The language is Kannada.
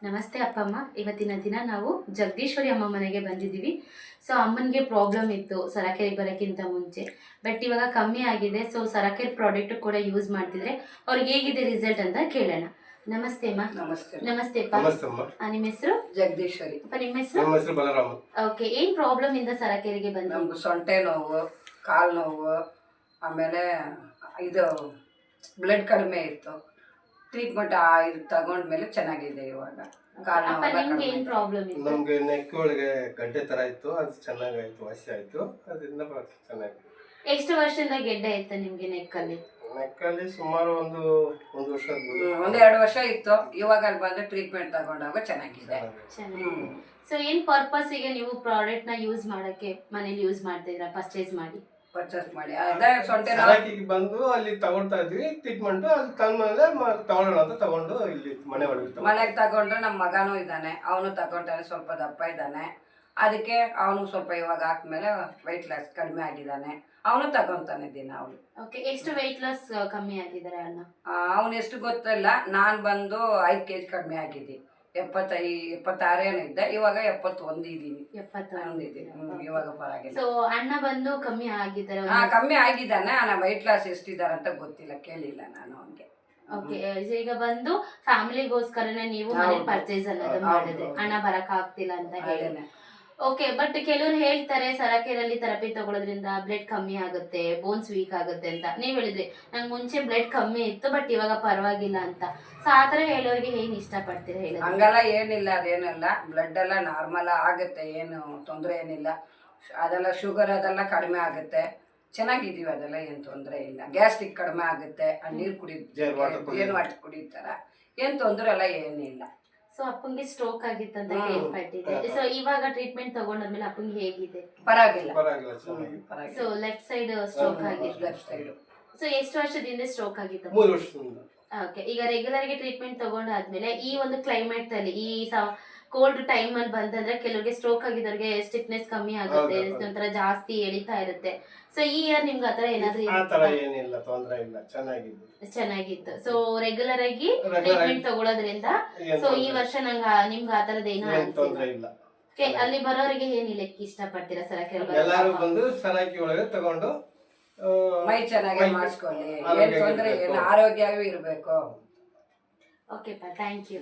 ನಮಸ್ತೆ ಅಪ್ಪಮ್ಮ. ಇವತ್ತಿನ ದಿನ ನಾವು ಜಗದೀಶ್ವರಿ ಅಮ್ಮ ಮನೆಗೆ ಬಂದಿದ್ದೀವಿ. ಸೊ ಅಮ್ಮನಿಗೆ ಪ್ರಾಬ್ಲಮ್ ಇತ್ತು ಸರಕೇರಿ ಬರೋಕ್ಕಿಂತ ಮುಂಚೆ, ಬಟ್ ಇವಾಗ ಕಮ್ಮಿ ಆಗಿದೆ. ಸೊ ಸರಕೇರಿ ಪ್ರಾಡಕ್ಟ್ ಕೂಡ ಯೂಸ್ ಮಾಡ್ತಿದ್ರೆ ಅವ್ರಿಗೆ ಹೇಗಿದೆ ರಿಸಲ್ಟ್ ಅಂತ ಕೇಳೋಣ. ನಮಸ್ತೆ ಅಮ್ಮ. ನಮಸ್ತೆ. ನಮಸ್ತೆ ಅಪ್ಪ. ನಿಮ್ಮ ಹೆಸರು? ಜಗದೀಶ್ವರಿ. ಅಪ್ಪ ನಿಮ್ಮ ಹೆಸರು? ಬಲರಾಮ. ಓಕೆ, ಏನ್ ಪ್ರಾಬ್ಲಮ್ ಇಂದ ಸರಕೇರಿಗೆ ಬಂದ? ನಮ್ಗೆ ಸೊಂಟೆ ನೋವು, ಕಾಲು ನೋವು, ಆಮೇಲೆ ಇದು ಬ್ಲಡ್ ಕಡಿಮೆ ಇತ್ತು. ಟ್ರೀಟ್ಮೆಂಟ್ ಇದು ತಗೊಂಡ್ಮೇಲೆ ಚೆನ್ನಾಗಿದೆ ಇವಾಗ. ಕಾಲು ಅಪ್ಪ ನಿಮ್ಗೆ ಏನ್ ಪ್ರಾಬ್ಲಮ್ ಇತ್ತು? ನಮ್ಗೆ ನೆಕ್ ಒಳಗೆ ಗಡ್ಡೆ ತರ ಇತ್ತು, ಅದು ಚೆನ್ನಾಗಾಯ್ತು, ವಾಸಿ ಆಯ್ತು. ಅದರಿಂದ ಚೆನ್ನಾಗಿದೆ. ಎಷ್ಟು ವರ್ಷದಿಂದ ಗೆಡ್ಡೆ ಇತ್ತು ನಿಮ್ಗೆ ನೆಕ್ಕಲ್ಲಿ? ನೆಕ್ಕಲ್ಲಿ ಸುಮಾರು ಒಂದು ವರ್ಷ, 1-2 ವರ್ಷ ಇತ್ತು. ಇವಾಗ ಅಲ್ಲಿ ಬಂದು ಟ್ರೀಟ್ಮೆಂಟ್ ತಗೊಂಡಾಗ ಚೆನ್ನಾಗಿದೆ. ಸೊ ಏನ್ ಪರ್ಪಸ್ ಗೆ ನೀವು ಪ್ರಾಡಕ್ಟ್ ನ ಯೂಸ್ ಮಾಡಕ್ಕೆ ಮನೇಲಿ ಯೂಸ್ ಮಾಡ್ತಿದ್ರ, ಪರ್ಚೇಸ್ ಮಾಡಿ? ಪರ್ಚೇಸ್ ಮಾಡಿ ಅದೇ ಸೊಂಟೆ ಬಂದು ಅಲ್ಲಿ ತಗೊಳ್ತಾ ಇದ್ವಿ ಟ್ರೀಟ್ಮೆಂಟ್. ಅಲ್ಲಿ ತಂದ್ಮೇಲೆ ತಗೊಳ್ಳೋಣ ಅಂತ ತಗೊಂಡು ಇಲ್ಲಿ ಮನೆಗೆ ತಗೊಂಡ್ರೆ ನಮ್ಮ ಮಗನೂ ಇದ್ದಾನೆ, ಅವನು ತಗೊಂಡಾನೆ, ಸ್ವಲ್ಪ ದಪ್ಪ ಇದ್ದಾನೆ. ಅದಕ್ಕೆ ಅವನು ಸ್ವಲ್ಪ ಇವಾಗ ಹಾಕ್ಮೇಲೆ ವೆಯ್ಟ್ ಲಾಸ್ ಕಡಿಮೆ ಆಗಿದ್ದಾನೆ. ಅವನು ತಗೊಂತಾನೆ ದಿನ. ಅವನು ಓಕೆ, ಎಷ್ಟು ವೆಯ್ಟ್ ಲಾಸ್ ಕಮ್ಮಿ ಆಗಿದ್ದಾರೆ ಅಣ್ಣ? ಅವನು ಎಷ್ಟು ಗೊತ್ತಿಲ್ಲ. ನಾನು ಬಂದು 5 kg ಕಡಿಮೆ ಆಗಿದ್ದೀನಿ. 76 ಏನಿದ್ದೆ, ಇವಾಗ 71 ಇದ್ದೀನಿ. 71 ಇದ್ದೀನಿ. ಇವಾಗ ಪರವಾಗಿಲ್ಲ. ಸೊ ಅಣ್ಣ ಬಂದು ಕಮ್ಮಿ ಆಗಿದ್ದಾರೆ? ಕಮ್ಮಿ ಆಗಿದ್ದಾನೆ. ವೆಯ್ಟ್ ಲಾಸ್ ಎಷ್ಟಿದ್ದಾರೆ ಅಂತ ಗೊತ್ತಿಲ್ಲ, ಕೇಳಿಲ್ಲ ನಾನು ಅವನಿಗೆ. ಓಕೆ, ಈಗ ಬಂದು ಫ್ಯಾಮಿಲಿಗೋಸ್ಕರನೇ ನೀವು ಮನೆ ಪರ್ಚೇಸ್ ಅನ್ನೋದು ಮಾಡಿದ್ರೆ, ಅಣ್ಣ ಬರಕ್ ಆಗ್ತಿಲ್ಲ ಅಂತ ಹೇಳಿ. ಓಕೆ, ಬಟ್ ಕೆಲವರು ಹೇಳ್ತಾರೆ ಸರಕೇರಲ್ಲಿ ಥೆರಪಿ ತಗೊಳ್ಳೋದ್ರಿಂದ ಬ್ಲಡ್ ಕಮ್ಮಿ ಆಗುತ್ತೆ, ಬೋನ್ಸ್ ವೀಕ್ ಆಗುತ್ತೆ ಅಂತ. ನೀವ್ ಹೇಳಿದ್ರಿ ನಂಗೆ ಮುಂಚೆ ಬ್ಲಡ್ ಕಮ್ಮಿ ಇತ್ತು ಬಟ್ ಇವಾಗ ಪರವಾಗಿಲ್ಲ ಅಂತ. ಸೊ ಆತರ ಹೇಳೋರಿಗೆ ಏನ್ ಇಷ್ಟಪಡ್ತೀರಾ ಹೇಳಿ? ಹಂಗೆಲ್ಲ ಏನಿಲ್ಲ, ಅದೇನಿಲ್ಲ. ಬ್ಲಡ್ ಎಲ್ಲ ನಾರ್ಮಲ್ ಆಗುತ್ತೆ, ಏನು ತೊಂದರೆ ಏನಿಲ್ಲ. ಅದೆಲ್ಲ ಶುಗರ್ ಅದೆಲ್ಲ ಕಡಿಮೆ ಆಗುತ್ತೆ. ಚೆನ್ನಾಗಿದೀವಿ, ಅದೆಲ್ಲ ಏನು ತೊಂದರೆ ಇಲ್ಲ. ಗ್ಯಾಸ್ಟ್ರಿಕ್ ಕಡಿಮೆ ಆಗುತ್ತೆ. ನೀರು ಏನು ವಾಟರ್ ಕುಡಿತಾರ, ಏನ್ ತೊಂದರೆ ಎಲ್ಲ ಏನಿಲ್ಲ. ಸೊ ಅಪ್ಪಂಗೆ ಸ್ಟ್ರೋಕ್ ಆಗಿತ್ತು ಅಂತ ಕೇಳ್ಪಟ್ಟಿದೆ. ಸೊ ಇವಾಗ ಟ್ರೀಟ್ಮೆಂಟ್ ತಗೊಂಡಾದ್ಮೇಲೆ ಅಪ್ಪಂಗೆ ಹೇಗಿದೆ? ಪರವಾಗಿಲ್ಲ. ಸೊ ಲೆಫ್ಟ್ ಸೈಡ್ ಸ್ಟ್ರೋಕ್ ಆಗಿತ್ತು. Left side. ಸೊ ಎಷ್ಟು ವರ್ಷದಿಂದ ಸ್ಟ್ರೋಕ್ ಆಗಿತ್ತು? 3 ವರ್ಷದಿಂದ. ಓಕೆ, ಈಗ ರೆಗ್ಯುಲರ್ ಗೆ ಟ್ರೀಟ್ಮೆಂಟ್ ತಗೊಂಡಾದ್ಮೇಲೆ ಈ ಒಂದು ಕ್ಲೈಮೇಟ್ ಅಲ್ಲಿ, ಈ ಕೋಲ್ಡ್ ಟೈಮ್ ಅಲ್ಲಿ ಬಂತಂದ್ರೆ ಕೆಲವರಿಗೆ ಸ್ಟ್ರೋಕ್ ಆಗಿದವ್ರಿಗೆ ಸ್ಟಿಫ್ನೆಸ್ ಕಮ್ಮಿ ಆಗುತ್ತೆ, ಒಂಥರ ಜಾಸ್ತಿ ಎಳಿತಾ ಇರುತ್ತೆ. ಸೊ ಈ ಇಯರ್ ನಿಮ್ಗೆ ಆತರ ಏನಾದ್ರು? ಏನಿಲ್ಲ, ತೊಂದರೆ ಇಲ್ಲ, ಚೆನ್ನಾಗಿತ್ತು. ಸೊ ರೆಗ್ಯುಲರ್ ಆಗಿ ಟ್ರೀಟ್ಮೆಂಟ್ ತಗೊಳ್ಳೋದ್ರಿಂದ ಸೊ ಈ ವರ್ಷ ನಿಮ್ಗೆ ಆತರದ ಏನೋ ತೊಂದರೆ ಇಲ್ಲ. ಅಲ್ಲಿ ಬರೋರಿಗೆ ಏನಿಲ್ಲ ಇಷ್ಟಪಡ್ತೀರಾ ಸರಕೇರಿ? ಎಲ್ಲರೂ ಬಂದು ಸರಕಿ ಒಳಗೆ ತಗೊಂಡು ಮೈ ಚೆನ್ನಾಗಿ ಮಾಡಿಸ್ಕೊಳ್ಳಿ, ಏನ್ ತೊಂದರೆ ಏನು, ಆರೋಗ್ಯವಾಗಿ ಇರಬೇಕು. Okay, thank you.